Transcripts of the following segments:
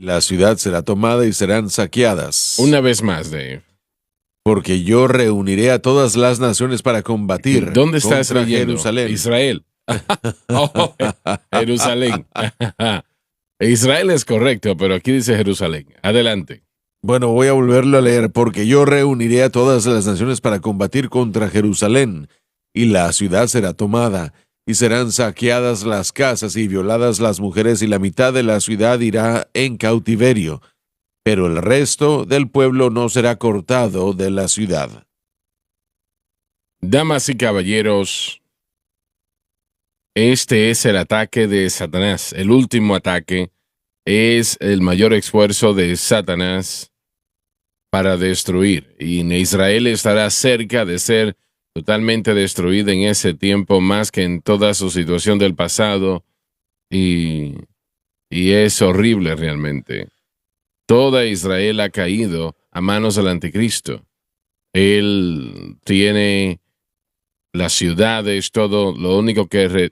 La ciudad será tomada y serán saqueadas. Una vez más, Dave. Porque yo reuniré a todas las naciones para combatir ¿Dónde estás contra leyendo? Jerusalén. Israel. Oh, Jerusalén. Israel es correcto, pero aquí dice Jerusalén. Adelante. Bueno, voy a volverlo a leer. Porque yo reuniré a todas las naciones para combatir contra Jerusalén, y la ciudad será tomada, y serán saqueadas las casas y violadas las mujeres, y la mitad de la ciudad irá en cautiverio, pero el resto del pueblo no será cortado de la ciudad. Damas y caballeros, este es el ataque de Satanás. El último ataque es el mayor esfuerzo de Satanás para destruir. Y Israel estará cerca de ser totalmente destruida en ese tiempo, más que en toda su situación del pasado. Y es horrible realmente. Toda Israel ha caído a manos del anticristo. Él tiene las ciudades, todo, lo único que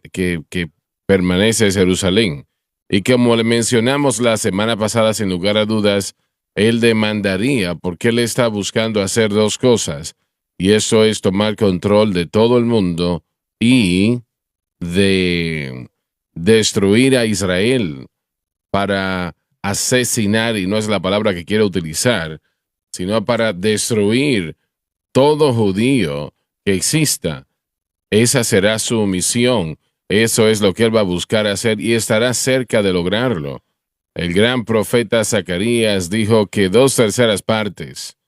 permanece es Jerusalén. Y como le mencionamos la semana pasada, sin lugar a dudas, él demandaría, porque él está buscando hacer dos cosas, y eso es tomar control de todo el mundo y de destruir a Israel para asesinar, y no es la palabra que quiero utilizar, sino para destruir todo judío que exista. Esa será su misión. Eso es lo que él va a buscar hacer y estará cerca de lograrlo. El gran profeta Zacarías dijo que 2/3 partes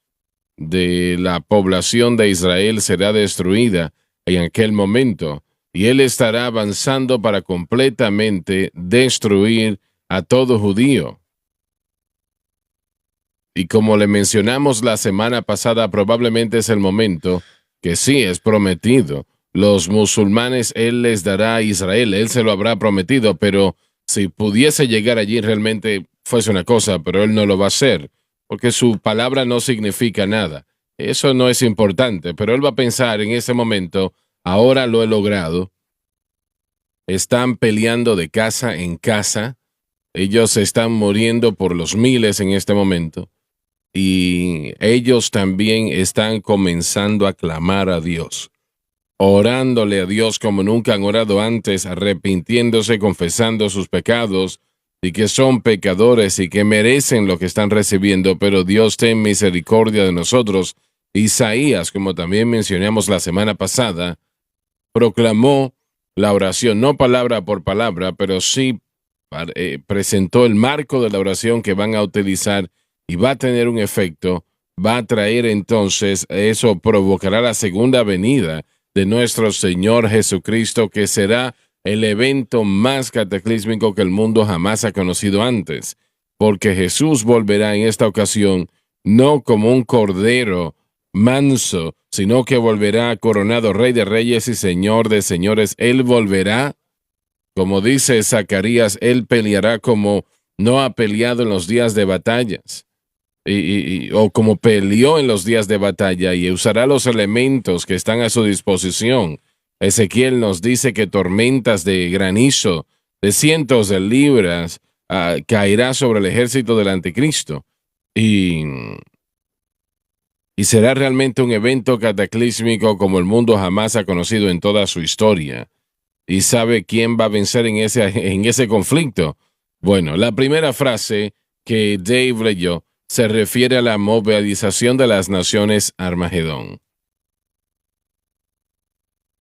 de la población de Israel será destruida en aquel momento, y él estará avanzando para completamente destruir a todo judío. Y como le mencionamos la semana pasada, probablemente es el momento que sí es prometido. Los musulmanes él les dará a Israel, él se lo habrá prometido, pero si pudiese llegar allí realmente fuese una cosa, pero él no lo va a hacer, porque su palabra no significa nada. Eso no es importante, pero él va a pensar en ese momento, ahora lo he logrado. Están peleando de casa en casa, ellos están muriendo por los miles en este momento, y ellos también están comenzando a clamar a Dios, orándole a Dios como nunca han orado antes, arrepintiéndose, confesando sus pecados, y que son pecadores y que merecen lo que están recibiendo, pero Dios ten misericordia de nosotros. Isaías, como también mencionamos la semana pasada, proclamó la oración, no palabra por palabra, pero sí presentó el marco de la oración que van a utilizar y va a tener un efecto, va a traer entonces, eso provocará la segunda venida de nuestro Señor Jesucristo, que será el evento más cataclísmico que el mundo jamás ha conocido antes, porque Jesús volverá en esta ocasión no como un cordero manso, sino que volverá coronado Rey de Reyes y Señor de Señores. Él volverá, como dice Zacarías, él peleará como no ha peleado en los días de batallas, o como peleó en los días de batalla, y usará los elementos que están a su disposición. Ezequiel nos dice que tormentas de granizo de cientos de libras caerá sobre el ejército del anticristo, y será realmente un evento cataclísmico como el mundo jamás ha conocido en toda su historia. ¿Y sabe quién va a vencer en ese conflicto? Bueno, la primera frase que Dave leyó se refiere a la movilización de las naciones Armagedón.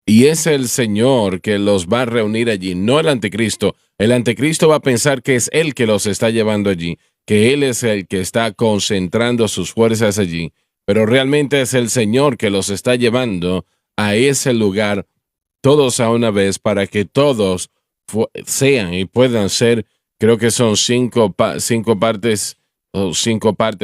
Y es el Señor que los va a reunir allí, no el anticristo. El anticristo va a pensar que es él que los está llevando allí, que él es el que está concentrando sus fuerzas allí, pero realmente es el Señor que los está llevando a ese lugar todos a una vez, para que todos sean y puedan ser, creo que son cinco partes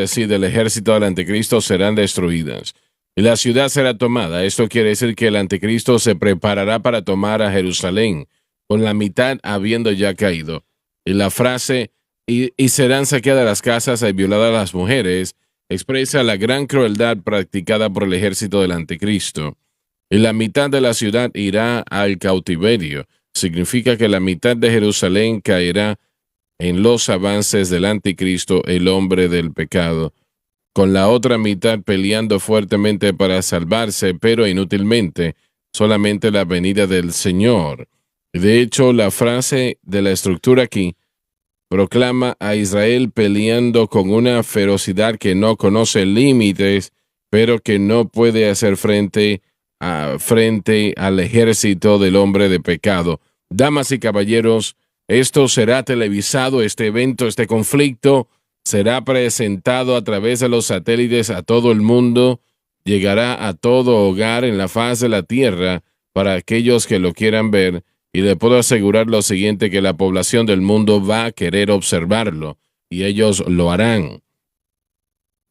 sí, del ejército del anticristo serán destruidas. Y la ciudad será tomada. Esto quiere decir que el anticristo se preparará para tomar a Jerusalén, con la mitad habiendo ya caído. Y la frase, y serán saqueadas las casas y violadas las mujeres, expresa la gran crueldad practicada por el ejército del anticristo. Y la mitad de la ciudad irá al cautiverio. Significa que la mitad de Jerusalén caerá en los avances del anticristo, el hombre del pecado, con la otra mitad peleando fuertemente para salvarse, pero inútilmente, solamente la venida del Señor. De hecho, la frase de la estructura aquí proclama a Israel peleando con una ferocidad que no conoce límites, pero que no puede hacer frente al ejército del hombre de pecado. Damas y caballeros, esto será televisado, este evento, este conflicto, será presentado a través de los satélites a todo el mundo, llegará a todo hogar en la faz de la tierra para aquellos que lo quieran ver, y le puedo asegurar lo siguiente, que la población del mundo va a querer observarlo, y ellos lo harán.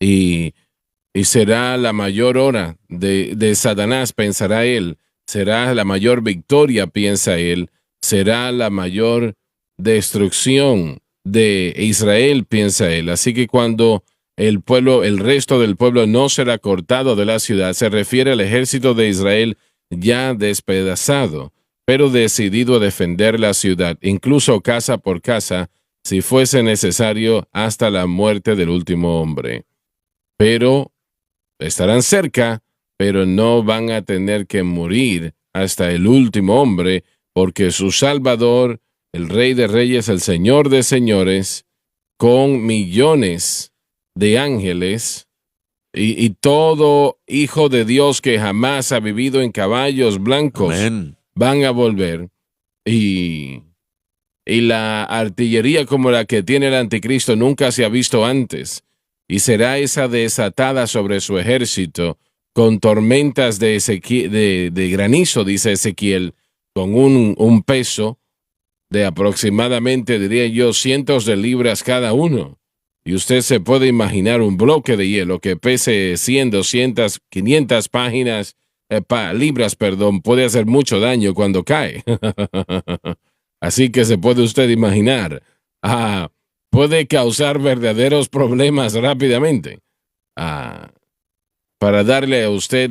Y será la mayor hora de Satanás, pensará él, será la mayor victoria, piensa él, será la mayor destrucción de Israel, piensa él. Así que cuando el resto del pueblo no será cortado de la ciudad, se refiere al ejército de Israel ya despedazado, pero decidido a defender la ciudad, incluso casa por casa, si fuese necesario, hasta la muerte del último hombre. Pero estarán cerca, pero no van a tener que morir hasta el último hombre, porque su Salvador, el Rey de Reyes, el Señor de Señores, con millones de ángeles y todo hijo de Dios que jamás ha vivido en caballos blancos, Amén, van a volver, y la artillería como la que tiene el anticristo nunca se ha visto antes, y será esa desatada sobre su ejército con tormentas de granizo, dice Ezequiel, con un peso de aproximadamente, diría yo, cientos de libras cada uno. Y usted se puede imaginar un bloque de hielo que pese 100, 200, 500 libras, puede hacer mucho daño cuando cae. Así que se puede usted imaginar, puede causar verdaderos problemas rápidamente. Para darle a usted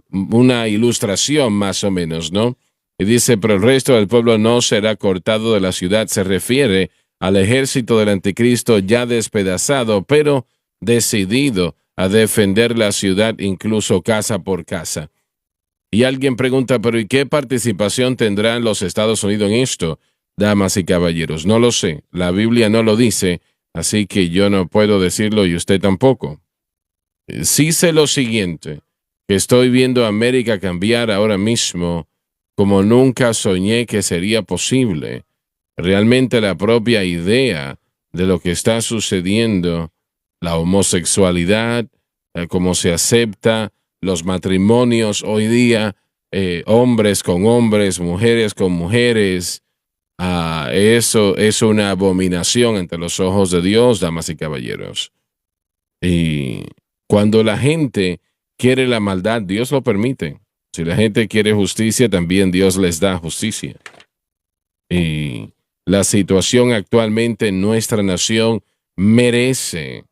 una ilustración más o menos, ¿no? Y dice, pero el resto del pueblo no será cortado de la ciudad. Se refiere al ejército del anticristo ya despedazado, pero decidido a defender la ciudad, incluso casa por casa. Y alguien pregunta, pero ¿y qué participación tendrán los Estados Unidos en esto? Damas y caballeros, no lo sé. La Biblia no lo dice, así que yo no puedo decirlo y usted tampoco. Sí sé lo siguiente, que estoy viendo a América cambiar ahora mismo como nunca soñé que sería posible. Realmente la propia idea de lo que está sucediendo, la homosexualidad, cómo se acepta, los matrimonios hoy día, hombres con hombres, mujeres con mujeres, eso es una abominación ante los ojos de Dios, damas y caballeros. Y cuando la gente quiere la maldad, Dios lo permite. Si la gente quiere justicia, también Dios les da justicia. Y la situación actualmente en nuestra nación merece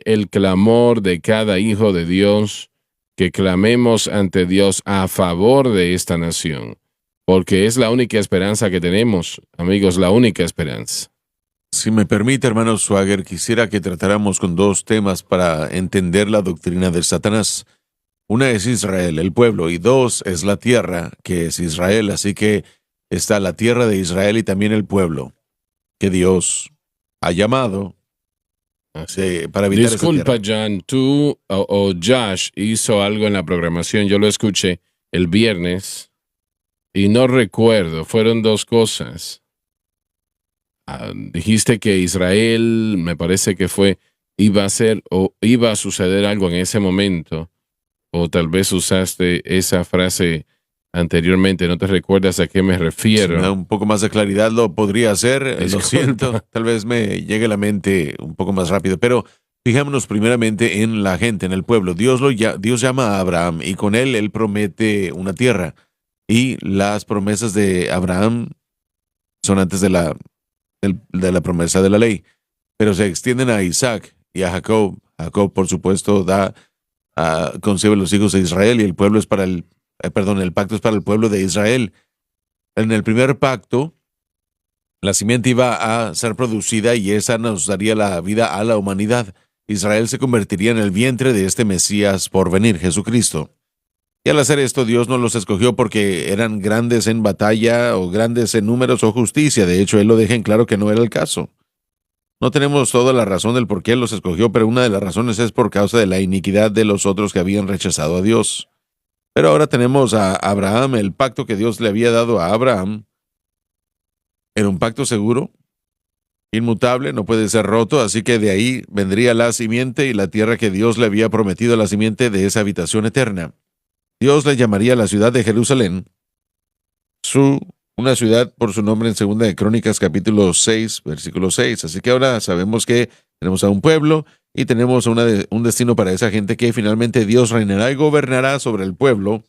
el clamor de cada hijo de Dios, que clamemos ante Dios a favor de esta nación, porque es la única esperanza que tenemos, amigos, la única esperanza. Si me permite, hermano Swagger, quisiera que tratáramos con dos temas para entender la doctrina de Satanás. Una es Israel, el pueblo, y dos es la tierra, que es Israel. Así que está la tierra de Israel y también el pueblo, que Dios ha llamado para habitar esa Disculpa, tierra. John, tú o Josh hizo algo en la programación, yo lo escuché el viernes y no recuerdo, fueron dos cosas. Dijiste que Israel, me parece que iba a suceder algo en ese momento, o tal vez usaste esa frase anteriormente, no te recuerdas a qué me refiero. Si me da un poco más de claridad, lo podría hacer, lo Disculpa. siento, tal vez me llegue a la mente un poco más rápido, pero fijémonos primeramente en la gente, en el pueblo. Dios llama a Abraham y con él promete una tierra, y las promesas de Abraham son antes de la promesa de la ley, pero se extienden a Isaac y a Jacob. Jacob, por supuesto, concibe los hijos de Israel, y el pueblo es el pacto es para el pueblo de Israel. En el primer pacto, La simiente iba a ser producida y esa nos daría la vida a la humanidad. Israel se convertiría en el vientre de este Mesías por venir, Jesucristo. Y al hacer esto, Dios no los escogió porque eran grandes en batalla o grandes en números o justicia. De hecho, Él lo deja en claro que no era el caso. No tenemos toda la razón del por qué Él los escogió, pero una de las razones es por causa de la iniquidad de los otros que habían rechazado a Dios. Pero ahora tenemos a Abraham, el pacto que Dios le había dado a Abraham. Era un pacto seguro, inmutable, no puede ser roto, así que de ahí vendría la simiente y la tierra que Dios le había prometido a la simiente de esa habitación eterna. Dios le llamaría la ciudad de Jerusalén, una ciudad por su nombre en Segunda de Crónicas capítulo 6, versículo 6. Así que ahora sabemos que tenemos a un pueblo y tenemos un destino para esa gente que finalmente Dios reinará y gobernará sobre el pueblo.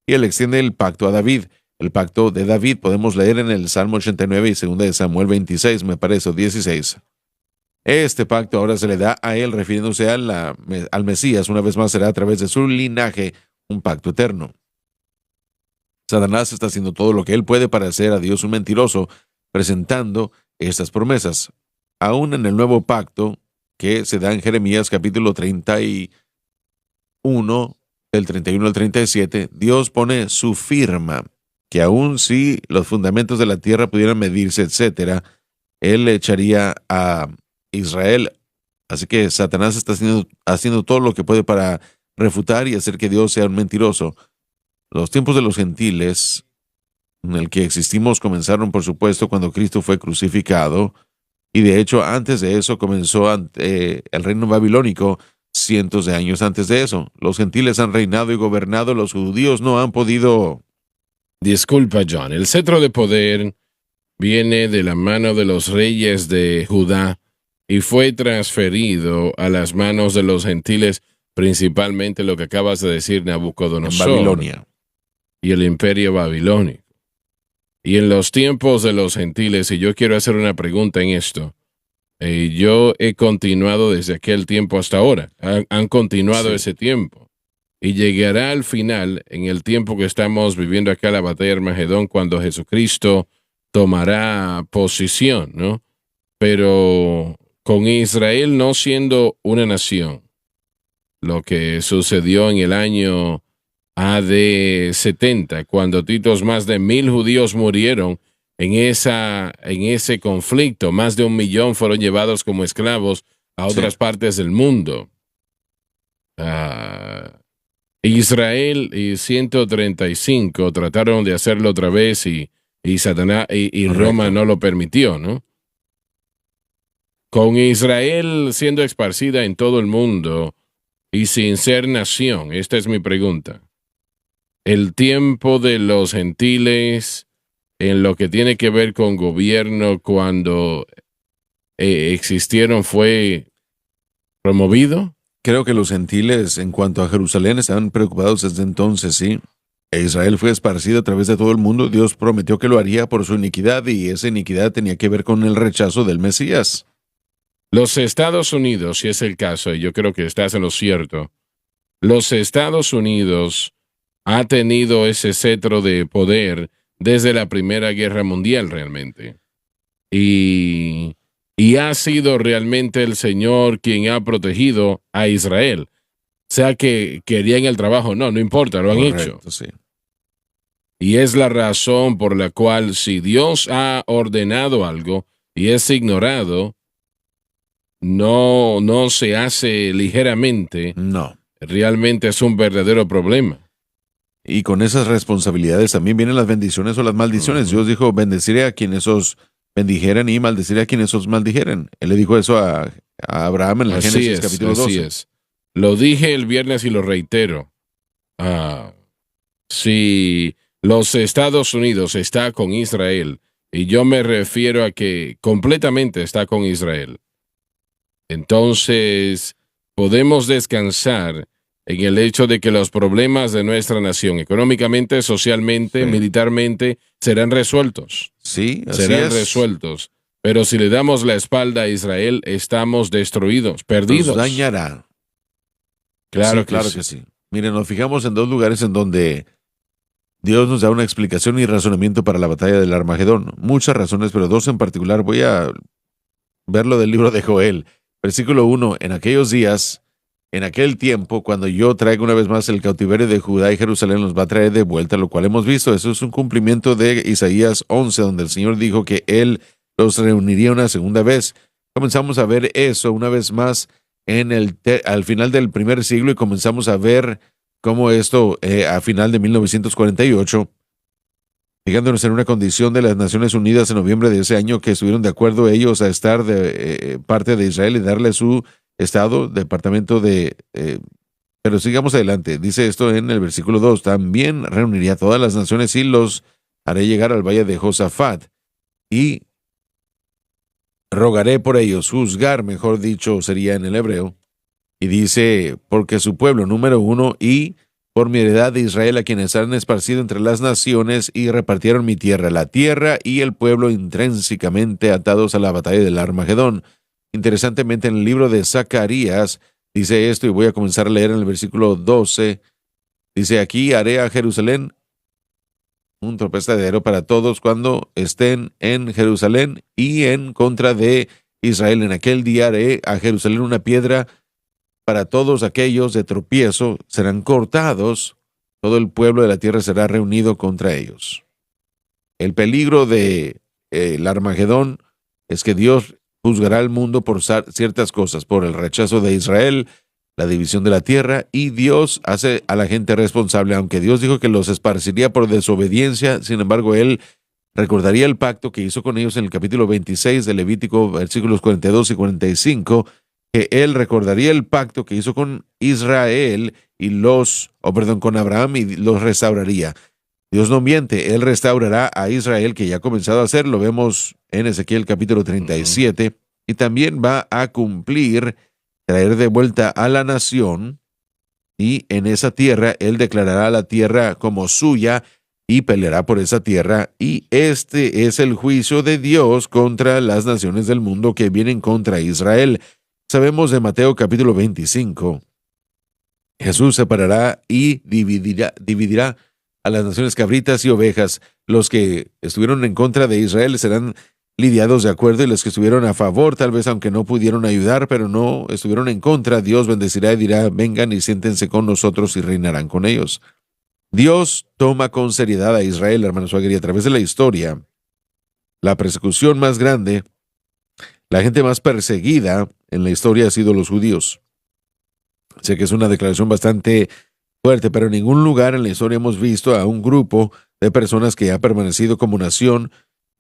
Y Él extiende el pacto a David. El pacto de David podemos leer en el Salmo 89 y 2 de Samuel 26, me parece, o 16. Este pacto ahora se le da a él refiriéndose al Mesías. Una vez más será a través de su linaje un pacto eterno. Satanás está haciendo todo lo que él puede para hacer a Dios un mentiroso, presentando estas promesas. Aún en el nuevo pacto que se da en Jeremías capítulo 31, del 31 al 37, Dios pone su firma, que aun si los fundamentos de la tierra pudieran medirse, etcétera, Él le echaría a Israel. Así que Satanás está haciendo todo lo que puede para refutar y hacer que Dios sea un mentiroso. Los tiempos de los gentiles, en el que existimos, comenzaron, por supuesto, cuando Cristo fue crucificado, y de hecho, antes de eso comenzó el reino babilónico, cientos de años antes de eso. Los gentiles han reinado y gobernado, los judíos no han podido. Disculpa, John, el cetro de poder viene de la mano de los reyes de Judá y fue transferido a las manos de los gentiles, principalmente lo que acabas de decir, Nabucodonosor, En Babilonia. Y el imperio babilónico. Y en los tiempos de los gentiles, y yo quiero hacer una pregunta en esto, yo he continuado desde aquel tiempo hasta ahora, han continuado ese tiempo, y llegará al final, en el tiempo que estamos viviendo acá, la batalla de Armagedón, cuando Jesucristo tomará posición, ¿no? Pero con Israel no siendo una nación, lo que sucedió en el año AD 70, cuando más de 1,000 judíos murieron en ese conflicto, más de 1 millón fueron llevados como esclavos a otras partes del mundo. Israel y 135 trataron de hacerlo otra vez y Satanás y Roma no lo permitió, ¿no? Con Israel siendo esparcida en todo el mundo y sin ser nación, esta es mi pregunta. El tiempo de los gentiles en lo que tiene que ver con gobierno cuando existieron fue promovido. Creo que los gentiles en cuanto a Jerusalén estaban preocupados desde entonces, sí. Israel fue esparcido a través de todo el mundo. Dios prometió que lo haría por su iniquidad y esa iniquidad tenía que ver con el rechazo del Mesías. Los Estados Unidos, si es el caso, y yo creo que estás en lo cierto, los Estados Unidos ha tenido ese cetro de poder desde la Primera Guerra Mundial realmente. Y ha sido realmente el Señor quien ha protegido a Israel. Sea que querían el trabajo, no importa, lo han hecho. Sí. Y es la razón por la cual si Dios ha ordenado algo y es ignorado, no se hace ligeramente. No. Realmente es un verdadero problema. Y con esas responsabilidades también vienen las bendiciones o las maldiciones. Dios dijo, bendeciré a quienes os bendijeren y maldeciré a quienes os maldijeren. Él le dijo eso a Abraham en la Génesis capítulo 12. Así es. Lo dije el viernes y lo reitero. Si los Estados Unidos está con Israel, y yo me refiero a que completamente está con Israel, entonces podemos descansar en el hecho de que los problemas de nuestra nación, económicamente, socialmente, militarmente, serán resueltos. Sí, así serán es. resueltos. Pero si le damos la espalda a Israel, estamos destruidos, perdidos. Nos dañará. Claro que sí. Miren, nos fijamos en dos lugares en donde Dios nos da una explicación y razonamiento para la batalla del Armagedón. Muchas razones, pero dos en particular. Voy a verlo del libro de Joel. Versículo 1. En aquellos días, en aquel tiempo, cuando yo traiga una vez más el cautiverio de Judá y Jerusalén, los va a traer de vuelta, lo cual hemos visto. Eso es un cumplimiento de Isaías 11, donde el Señor dijo que Él los reuniría una segunda vez. Comenzamos a ver eso una vez más al final del primer siglo y comenzamos a ver cómo esto a final de 1948, fijándonos en una condición de las Naciones Unidas en noviembre de ese año, que estuvieron de acuerdo ellos a estar de parte de Israel y darle su estado, departamento de... pero sigamos adelante. Dice esto en el versículo 2. También reuniría a todas las naciones y los haré llegar al valle de Josafat y rogaré por ellos, juzgar, mejor dicho, sería en el hebreo. Y dice, porque su pueblo, número 1, y por mi heredad de Israel, a quienes han esparcido entre las naciones y repartieron mi tierra, la tierra y el pueblo intrínsecamente atados a la batalla del Armagedón. Interesantemente, en el libro de Zacarías dice esto, y voy a comenzar a leer en el versículo 12. Dice, aquí haré a Jerusalén un tropezadero para todos cuando estén en Jerusalén y en contra de Israel. En aquel día haré a Jerusalén una piedra para todos aquellos de tropiezo, serán cortados, todo el pueblo de la tierra será reunido contra ellos. El peligro de el Armagedón es que Dios juzgará al mundo por ciertas cosas, por el rechazo de Israel, la división de la tierra, y Dios hace a la gente responsable, aunque Dios dijo que los esparciría por desobediencia. Sin embargo, Él recordaría el pacto que hizo con ellos en el capítulo 26 de Levítico, versículos 42 y 45, que Él recordaría el pacto que hizo con Israel con Abraham, y los restauraría. Dios no miente, Él restaurará a Israel, que ya ha comenzado a hacerlo. Vemos en Ezequiel capítulo 37, y también va a cumplir, traer de vuelta a la nación, y en esa tierra Él declarará la tierra como suya y peleará por esa tierra, y este es el juicio de Dios contra las naciones del mundo que vienen contra Israel. Sabemos de Mateo capítulo 25, Jesús separará y dividirá a las naciones cabritas y ovejas. Los que estuvieron en contra de Israel serán lidiados de acuerdo, y los que estuvieron a favor, tal vez aunque no pudieron ayudar, pero no estuvieron en contra, Dios bendecirá y dirá, vengan y siéntense con nosotros y reinarán con ellos. Dios toma con seriedad a Israel, hermanos, y a través de la historia, la persecución más grande, la gente más perseguida en la historia ha sido los judíos. Sé que es una declaración bastante fuerte, pero en ningún lugar en la historia hemos visto a un grupo de personas que ha permanecido como nación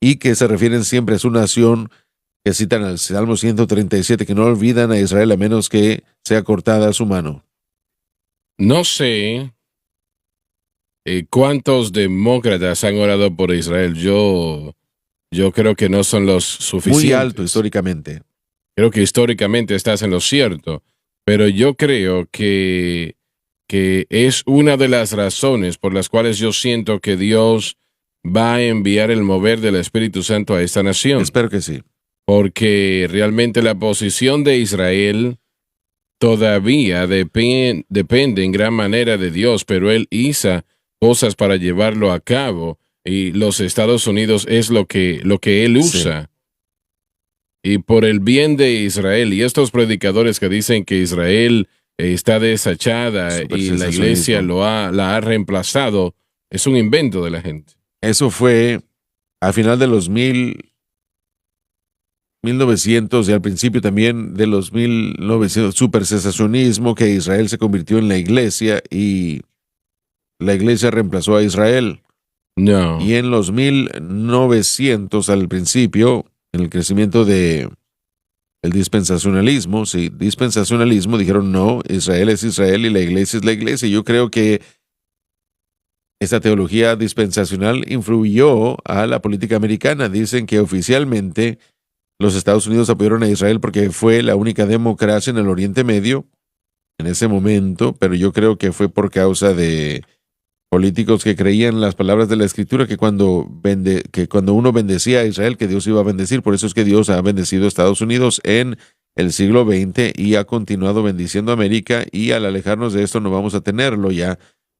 y que se refieren siempre a su nación, que citan al Salmo 137, que no olvidan a Israel a menos que sea cortada su mano. No sé cuántos demócratas han orado por Israel. Yo creo que no son los suficientes. Muy alto históricamente. Creo que históricamente estás en lo cierto, pero yo creo que es una de las razones por las cuales yo siento que Dios va a enviar el mover del Espíritu Santo a esta nación. Espero que sí. Porque realmente la posición de Israel todavía depende en gran manera de Dios, pero Él hizo cosas para llevarlo a cabo, y los Estados Unidos es lo que Él usa. Sí. Y por el bien de Israel, y estos predicadores que dicen que Israel está desechada y la iglesia la ha reemplazado, es un invento de la gente. Eso fue a final de los 1900 y al principio también de los 1900, supercesacionismo, que Israel se convirtió en la iglesia y la iglesia reemplazó a Israel. No. Y en los 1900 al principio, en el crecimiento de el dispensacionalismo, dijeron no, Israel es Israel y la iglesia es la iglesia. Yo creo que esta teología dispensacional influyó a la política americana. Dicen que oficialmente los Estados Unidos apoyaron a Israel porque fue la única democracia en el Oriente Medio en ese momento, pero yo creo que fue por causa de políticos que creían las palabras de la Escritura, que cuando uno bendecía a Israel, que Dios iba a bendecir. Por eso es que Dios ha bendecido a Estados Unidos en el siglo XX y ha continuado bendiciendo a América, y al alejarnos de esto no vamos a tenerlo ya.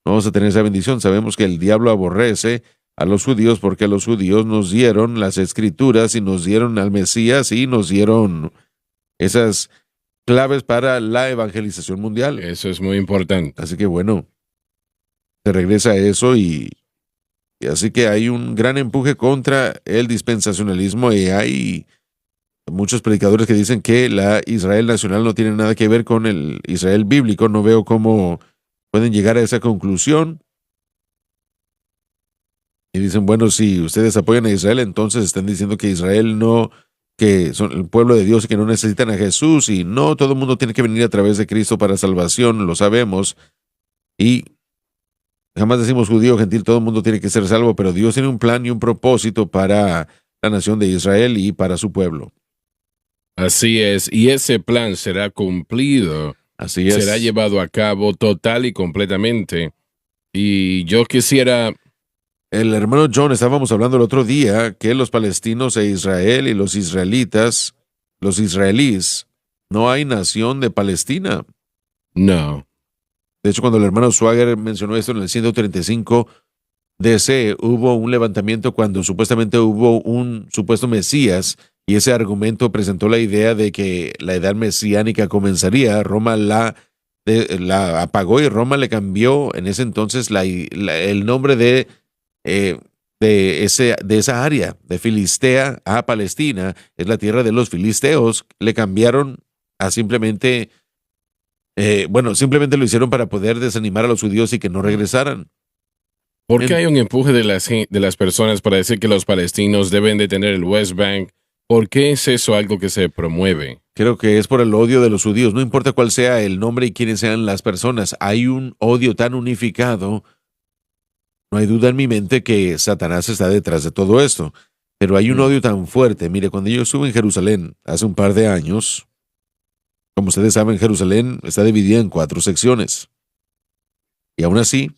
no vamos a tener esa bendición. Sabemos que el diablo aborrece a los judíos porque los judíos nos dieron las escrituras y nos dieron al Mesías y nos dieron esas claves para la evangelización mundial. Eso es muy importante. Así que bueno, se regresa a eso y así que hay un gran empuje contra el dispensacionalismo y hay muchos predicadores que dicen que la Israel nacional no tiene nada que ver con el Israel bíblico. No veo cómo pueden llegar a esa conclusión. Y dicen, bueno, si ustedes apoyan a Israel, entonces están diciendo que Israel no, que son el pueblo de Dios y que no necesitan a Jesús y no, todo el mundo tiene que venir a través de Cristo para salvación, lo sabemos. Y jamás decimos judío, gentil, todo el mundo tiene que ser salvo, pero Dios tiene un plan y un propósito para la nación de Israel y para su pueblo. Así es, y ese plan será cumplido. Así es. Será llevado a cabo total y completamente. Y yo quisiera... El hermano John, estábamos hablando el otro día que los palestinos e Israel y los israelitas, los israelíes, no hay nación de Palestina. No. De hecho, cuando el hermano Swagger mencionó esto en el 135 DC, hubo un levantamiento cuando supuestamente hubo un supuesto Mesías y ese argumento presentó la idea de que la edad mesiánica comenzaría. Roma la apagó y Roma le cambió en ese entonces el nombre de esa área, de Filistea a Palestina. Es la tierra de los filisteos. Le cambiaron a simplemente, simplemente lo hicieron para poder desanimar a los judíos y que no regresaran. ¿Por qué hay un empuje de las personas para decir que los palestinos deben de tener el West Bank? ¿Por qué es eso algo que se promueve? Creo que es por el odio de los judíos. No importa cuál sea el nombre y quiénes sean las personas. Hay un odio tan unificado. No hay duda en mi mente que Satanás está detrás de todo esto. Pero hay un odio tan fuerte. Mire, cuando yo estuve en Jerusalén hace un par de años, como ustedes saben, Jerusalén está dividida en 4 secciones. Y aún así,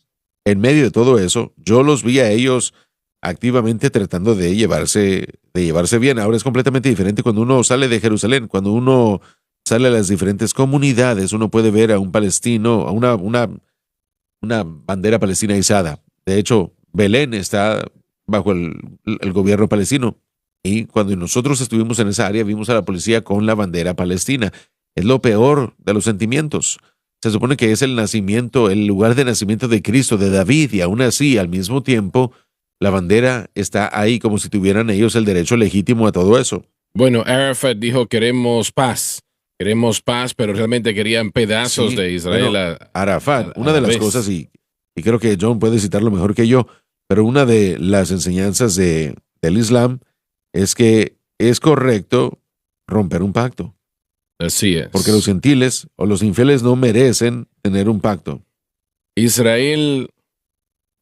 en medio de todo eso, yo los vi a ellos activamente tratando de llevarse bien. Ahora es completamente diferente cuando uno sale de Jerusalén, cuando uno sale a las diferentes comunidades, uno puede ver a un palestino, a una bandera palestina izada. De hecho, Belén está bajo el gobierno palestino. Y cuando nosotros estuvimos en esa área, vimos a la policía con la bandera palestina. Es lo peor de los sentimientos. Se supone que es el nacimiento, el lugar de nacimiento de Cristo, de David, y aún así, al mismo tiempo, la bandera está ahí como si tuvieran ellos el derecho legítimo a todo eso. Bueno, Arafat dijo queremos paz, pero realmente querían pedazos de Israel. Bueno, Arafat, una de las cosas, y creo que John puede citarlo mejor que yo, pero una de las enseñanzas del Islam es que es correcto romper un pacto. Así es. Porque los gentiles o los infieles no merecen tener un pacto. Israel...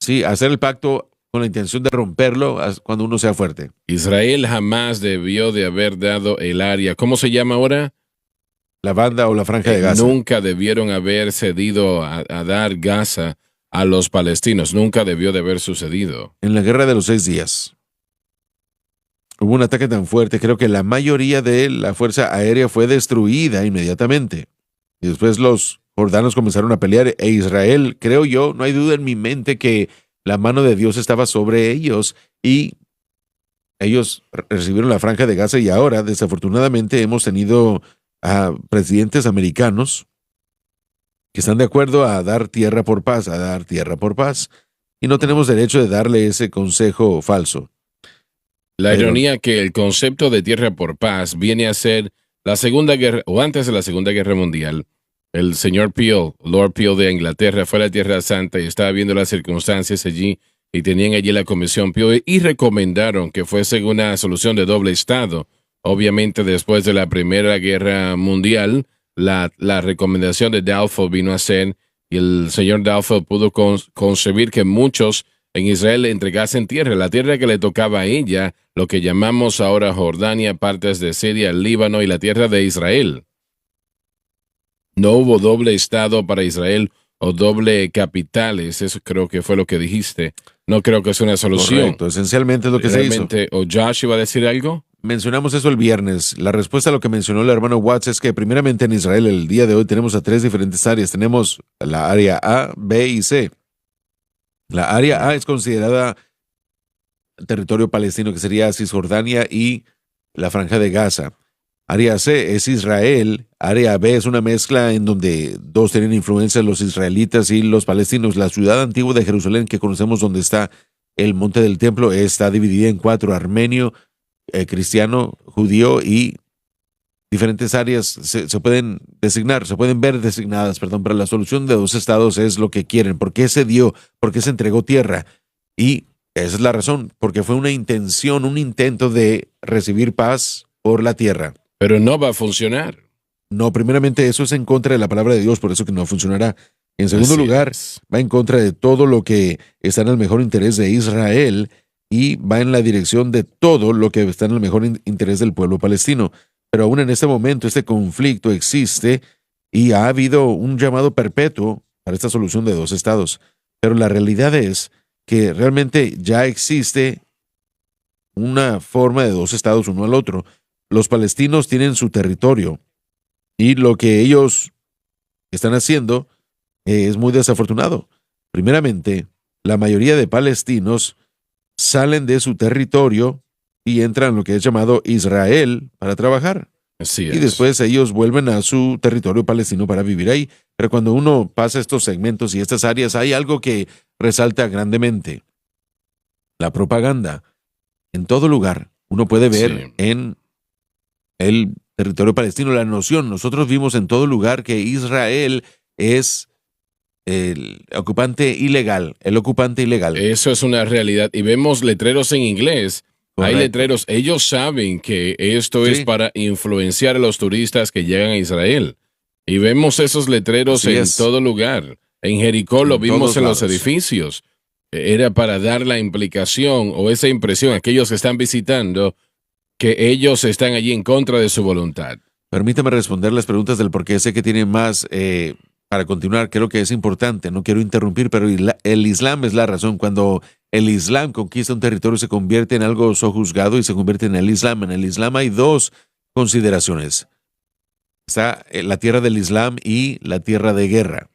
Sí, hacer el pacto con la intención de romperlo cuando uno sea fuerte. Israel jamás debió de haber dado el área. ¿Cómo se llama ahora? La banda o la franja de Gaza. Nunca debieron haber cedido a dar Gaza a los palestinos. Nunca debió de haber sucedido. En la guerra de los 6 días hubo un ataque tan fuerte, creo que la mayoría de la fuerza aérea fue destruida inmediatamente. Y después los jordanos comenzaron a pelear e Israel, creo yo, no hay duda en mi mente que la mano de Dios estaba sobre ellos y ellos recibieron la franja de Gaza y ahora, desafortunadamente, hemos tenido a presidentes americanos que están de acuerdo a dar tierra por paz, y no tenemos derecho de darle ese consejo falso. La ironía que el concepto de tierra por paz viene a ser la Segunda Guerra, o antes de la Segunda Guerra Mundial. El señor Peel, Lord Peel de Inglaterra, fue a la Tierra Santa y estaba viendo las circunstancias allí y tenían allí la Comisión Peel y recomendaron que fuese una solución de doble Estado. Obviamente, después de la Primera Guerra Mundial, la recomendación de Balfour vino a ser, y el señor Balfour pudo concebir que muchos en Israel le entregasen tierra, la tierra que le tocaba a ella, lo que llamamos ahora Jordania, partes de Siria, el Líbano y la tierra de Israel. No hubo doble Estado para Israel o doble capitales, eso creo que fue lo que dijiste. No creo que sea una solución. Correcto, esencialmente es lo que se hizo. ¿O Josh iba a decir algo? Mencionamos eso el viernes. La respuesta a lo que mencionó el hermano Watts es que primeramente en Israel el día de hoy tenemos a 3 diferentes áreas. Tenemos la área A, B y C. La área A es considerada territorio palestino, que sería Cisjordania y la Franja de Gaza. Área C es Israel. Área B es una mezcla en donde dos tienen influencia, los israelitas y los palestinos. La ciudad antigua de Jerusalén, que conocemos donde está el monte del templo, está dividida en cuatro: armenio, cristiano, judío, y diferentes áreas se pueden designar, se pueden ver designadas, perdón, pero la solución de dos estados es lo que quieren. ¿Por qué se dio? ¿Por qué se entregó tierra? Y esa es la razón, porque fue una intención, un intento de recibir paz por la tierra. Pero no va a funcionar. No, primeramente eso es en contra de la palabra de Dios, por eso que no funcionará. En segundo lugar, va en contra de todo lo que está en el mejor interés de Israel y va en la dirección de todo lo que está en el mejor interés del pueblo palestino. Pero aún en este momento este conflicto existe y ha habido un llamado perpetuo para esta solución de dos estados. Pero la realidad es que realmente ya existe una forma de dos estados uno al otro. Los palestinos tienen su territorio y lo que ellos están haciendo es muy desafortunado. Primeramente, la mayoría de palestinos salen de su territorio y entran en lo que es llamado Israel para trabajar. Así Y es. después ellos vuelven a su territorio palestino para vivir ahí. Pero cuando uno pasa estos segmentos y estas áreas, hay algo que resalta grandemente: la propaganda. En todo lugar uno puede ver en el territorio palestino la noción. Nosotros vimos en todo lugar que Israel es el ocupante ilegal, Eso es una realidad. Y vemos letreros en inglés. Correcto. Hay letreros. Ellos saben que esto es para influenciar a los turistas que llegan a Israel. Y vemos esos letreros en todo lugar. En Jericó lo vimos en los edificios. Era para dar la implicación o esa impresión a aquellos que están visitando que ellos están allí en contra de su voluntad. Permítame responder las preguntas del por qué. Sé que tiene más para continuar. Creo que es importante. No quiero interrumpir, pero el Islam es la razón. Cuando el Islam conquista un territorio, se convierte en algo sojuzgado y se convierte en el Islam. En el Islam hay dos consideraciones. Está la tierra del Islam y la tierra de guerra.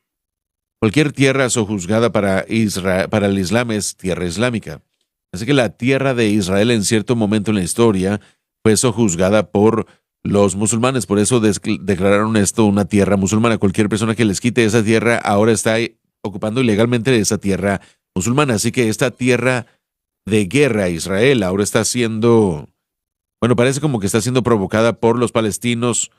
Cualquier tierra sojuzgada para el Islam es tierra islámica. Así que la tierra de Israel en cierto momento en la historia fue sojuzgada por los musulmanes. Por eso declararon esto una tierra musulmana. Cualquier persona que les quite esa tierra ahora está ocupando ilegalmente esa tierra musulmana. Así que esta tierra de guerra, Israel, ahora está siendo, parece como que está siendo provocada por los palestinos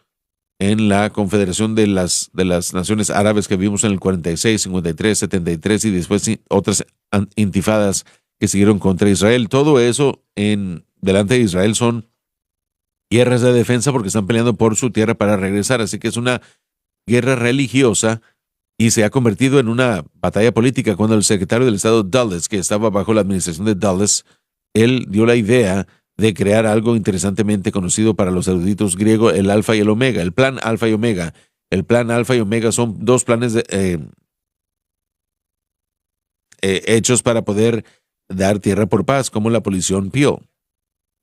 en la Confederación de las Naciones Árabes que vimos en el 46, 53, 73 y después otras intifadas que siguieron contra Israel. Todo eso delante de Israel son guerras de defensa porque están peleando por su tierra para regresar. Así que es una guerra religiosa y se ha convertido en una batalla política. Cuando el secretario del Estado Dulles, que estaba bajo la administración de Dulles, él dio la idea de crear algo interesantemente conocido para los eruditos griegos, el Alfa y el Omega, el plan Alfa y Omega. El plan Alfa y Omega son dos planes hechos para poder dar tierra por paz, como la Abolición Pío.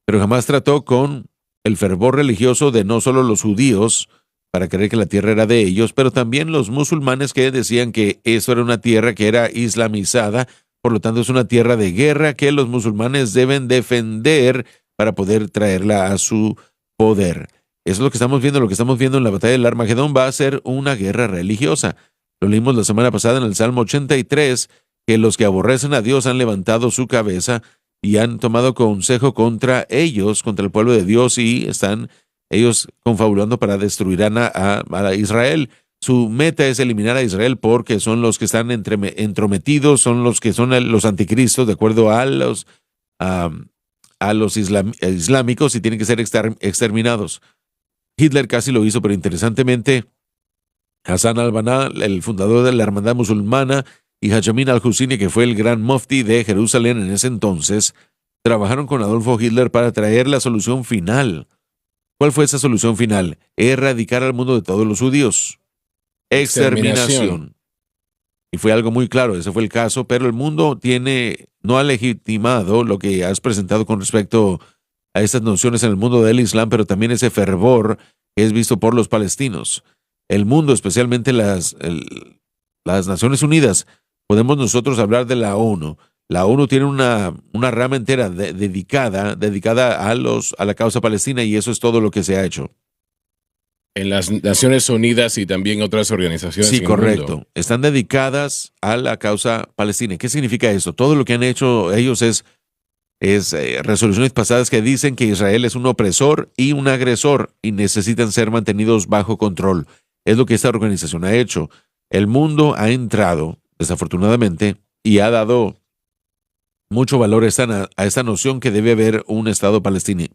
Pero jamás trató con el fervor religioso de no solo los judíos, para creer que la tierra era de ellos, pero también los musulmanes que decían que eso era una tierra que era islamizada, por lo tanto es una tierra de guerra que los musulmanes deben defender para poder traerla a su poder. Eso es lo que estamos viendo en la batalla del Armagedón. Va a ser una guerra religiosa. Lo leímos la semana pasada en el Salmo 83, que los que aborrecen a Dios han levantado su cabeza y han tomado consejo contra ellos, contra el pueblo de Dios, y están ellos confabulando para destruir a Israel. Su meta es eliminar a Israel porque son los que están entrometidos, son los que son los anticristos, de acuerdo a los islámicos, y tienen que ser exterminados. Hitler casi lo hizo, pero interesantemente, Hassan al-Banna, el fundador de la hermandad musulmana, y Hajamin al-Husseini, que fue el gran mufti de Jerusalén en ese entonces, trabajaron con Adolfo Hitler para traer la solución final. ¿Cuál fue esa solución final? Erradicar al mundo de todos los judíos. Exterminación. Y fue algo muy claro, ese fue el caso, pero el mundo no ha legitimado lo que has presentado con respecto a estas nociones en el mundo del Islam, pero también ese fervor que es visto por los palestinos. El mundo, especialmente las Naciones Unidas, podemos nosotros hablar de la ONU. La ONU tiene una rama entera dedicada a la causa palestina, y eso es todo lo que se ha hecho. En las Naciones Unidas y también otras organizaciones Sí, en el correcto. mundo. Están dedicadas a la causa palestina. ¿Qué significa eso? Todo lo que han hecho ellos es resoluciones pasadas que dicen que Israel es un opresor y un agresor y necesitan ser mantenidos bajo control. Es lo que esta organización ha hecho. El mundo ha entrado, desafortunadamente, y ha dado mucho valor a esta noción que debe haber un Estado palestino.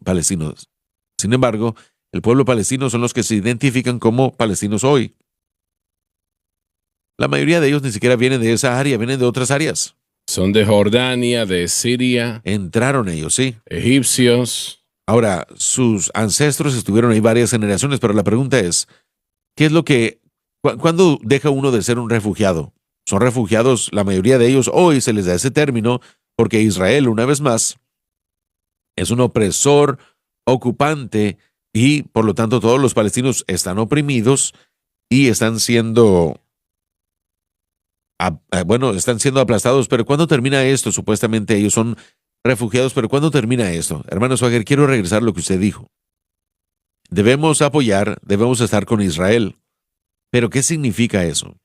Sin embargo, el pueblo palestino son los que se identifican como palestinos hoy. La mayoría de ellos ni siquiera vienen de esa área, vienen de otras áreas. Son de Jordania, de Siria, Entraron ellos, sí. egipcios. Ahora, sus ancestros estuvieron ahí varias generaciones, pero la pregunta es, ¿qué es lo que, cuándo deja uno de ser un refugiado? Son refugiados, la mayoría de ellos hoy se les da ese término porque Israel, una vez más, es un opresor, ocupante, y por lo tanto todos los palestinos están oprimidos y están siendo están siendo aplastados. Pero ¿cuándo termina esto? Supuestamente ellos son refugiados, pero ¿cuándo termina esto? Hermano Swagger, quiero regresar a lo que usted dijo. Debemos apoyar, debemos estar con Israel. Pero ¿qué significa eso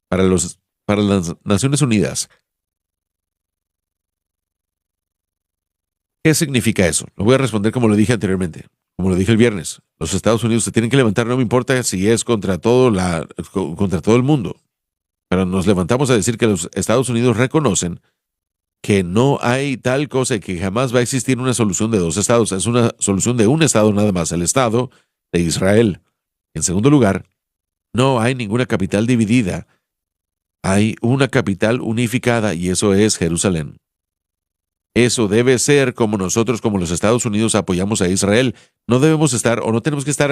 para las Naciones Unidas? ¿Qué significa eso? Lo voy a responder como lo dije anteriormente, como lo dije el viernes. Los Estados Unidos se tienen que levantar, no me importa si es contra todo el mundo. Pero nos levantamos a decir que los Estados Unidos reconocen que no hay tal cosa y que jamás va a existir una solución de dos estados. Es una solución de un estado nada más, el Estado de Israel. En segundo lugar, no hay ninguna capital dividida. Hay una capital unificada y eso es Jerusalén. Eso debe ser como nosotros, como los Estados Unidos, apoyamos a Israel. No debemos estar o no tenemos que estar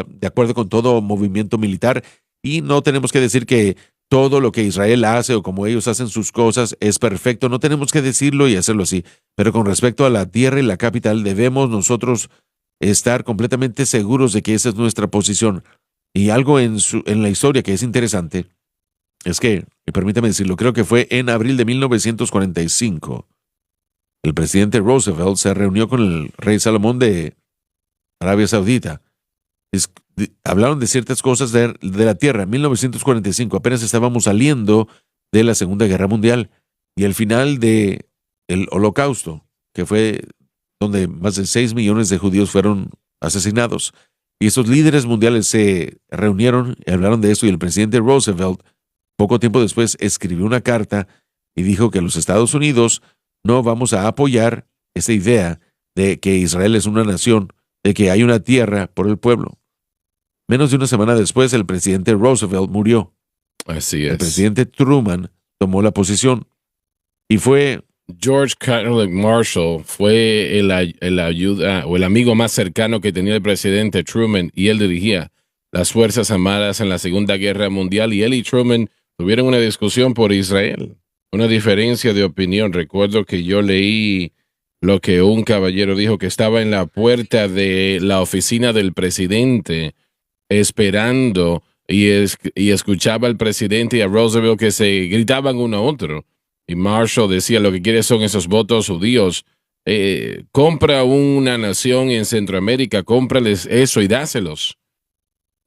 de acuerdo con todo movimiento militar, y no tenemos que decir que todo lo que Israel hace o como ellos hacen sus cosas es perfecto. No tenemos que decirlo y hacerlo así. Pero con respecto a la tierra y la capital, debemos nosotros estar completamente seguros de que esa es nuestra posición. Y algo en la historia que es interesante es que, permítame decirlo, creo que fue en abril de 1945, el presidente Roosevelt se reunió con el rey Salomón de Arabia Saudita. Hablaron de ciertas cosas de la tierra. En 1945 apenas estábamos saliendo de la Segunda Guerra Mundial y el final del Holocausto, que fue donde más de 6 millones de judíos fueron asesinados. Y esos líderes mundiales se reunieron y hablaron de esto, y el presidente Roosevelt, poco tiempo después, escribió una carta y dijo que los Estados Unidos no vamos a apoyar esa idea de que Israel es una nación, de que hay una tierra por el pueblo. Menos de una semana después, el presidente Roosevelt murió. Así es. El presidente Truman tomó la posición y fue... George Catholic Marshall fue el ayuda o el amigo más cercano que tenía el presidente Truman, y él dirigía las Fuerzas Armadas en la Segunda Guerra Mundial, y él y Truman tuvieron una discusión por Israel, una diferencia de opinión. Recuerdo que yo leí lo que un caballero dijo, que estaba en la puerta de la oficina del presidente esperando y escuchaba al presidente y a Roosevelt que se gritaban uno a otro. Y Marshall decía, lo que quiere son esos votos judíos. Compra una nación en Centroamérica, cómprales eso y dáselos.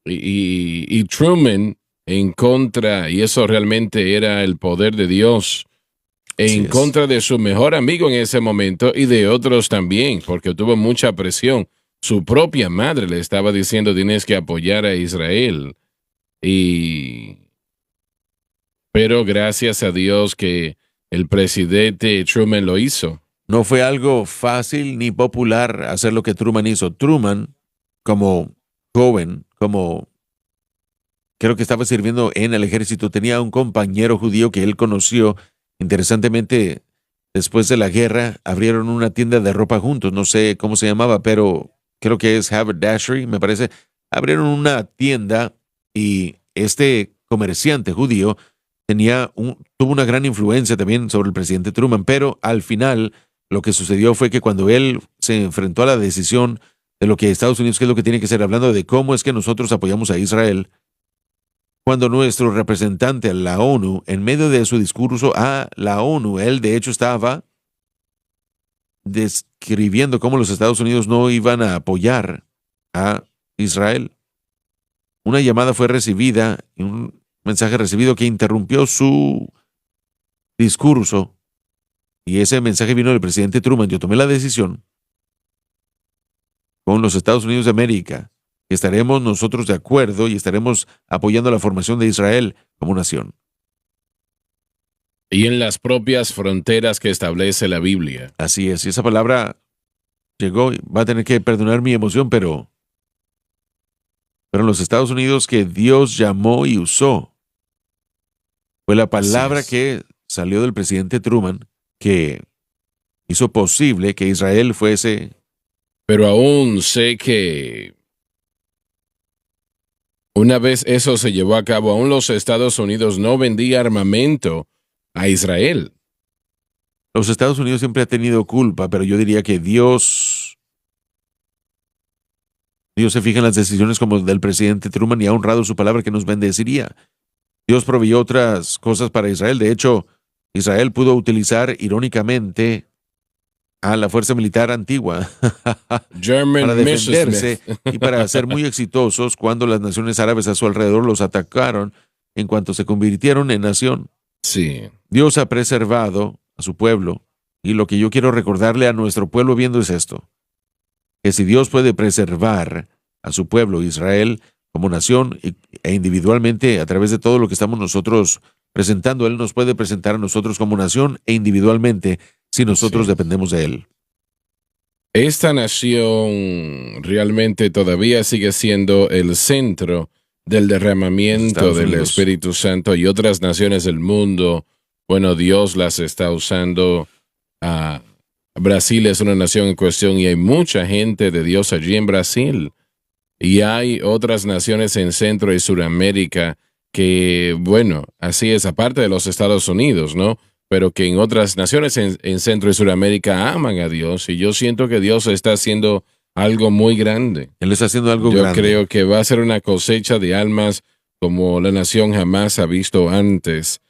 Y Truman en contra, y eso realmente era el poder de Dios, en contra de su mejor amigo en ese momento y de otros también, porque tuvo mucha presión. Su propia madre le estaba diciendo, tienes que apoyar a Israel. Pero gracias a Dios que el presidente Truman lo hizo. No fue algo fácil ni popular hacer lo que Truman hizo. Truman, como joven, creo que estaba sirviendo en el ejército, tenía un compañero judío que él conoció. Interesantemente, después de la guerra, abrieron una tienda de ropa juntos. No sé cómo se llamaba, pero creo que es Haberdashery, me parece. Abrieron una tienda y este comerciante judío tuvo una gran influencia también sobre el presidente Truman, pero al final lo que sucedió fue que cuando él se enfrentó a la decisión de lo que Estados Unidos, qué es lo que tiene que ser, hablando de cómo es que nosotros apoyamos a Israel, cuando nuestro representante a la ONU, en medio de su discurso a la ONU, él de hecho estaba describiendo cómo los Estados Unidos no iban a apoyar a Israel. Una llamada fue recibida, un mensaje recibido que interrumpió su discurso, y ese mensaje vino del presidente Truman. Yo tomé la decisión con los Estados Unidos de América que estaremos nosotros de acuerdo y estaremos apoyando la formación de Israel como nación. Y en las propias fronteras que establece la Biblia. Así es, y esa palabra llegó, va a tener que perdonar mi emoción, pero en los Estados Unidos que Dios llamó y usó fue la palabra que salió del presidente Truman que hizo posible que Israel fuese. Pero aún sé que una vez eso se llevó a cabo, aún los Estados Unidos no vendía armamento a Israel. Los Estados Unidos siempre ha tenido culpa, pero yo diría que Dios se fija en las decisiones como del presidente Truman y ha honrado su palabra que nos bendeciría. Dios proveyó otras cosas para Israel. De hecho, Israel pudo utilizar irónicamente a la fuerza militar antigua para defenderse y para ser muy exitosos cuando las naciones árabes a su alrededor los atacaron en cuanto se convirtieron en nación. Sí. Dios ha preservado a su pueblo, y lo que yo quiero recordarle a nuestro pueblo viendo es esto, que si Dios puede preservar a su pueblo Israel como nación e individualmente a través de todo lo que estamos nosotros presentando, Él nos puede presentar a nosotros como nación e individualmente si nosotros dependemos de Él. Esta nación realmente todavía sigue siendo el centro del derramamiento del Espíritu Santo, y otras naciones del mundo, bueno, Dios las está usando. Brasil es una nación en cuestión y hay mucha gente de Dios allí en Brasil. Y hay otras naciones en Centro y Suramérica que, bueno, así es, aparte de los Estados Unidos, ¿no? Pero que en otras naciones en Centro y Suramérica aman a Dios, y yo siento que Dios está haciendo algo muy grande. Él está haciendo algo grande. Yo creo que va a ser una cosecha de almas como la nación jamás ha visto antes.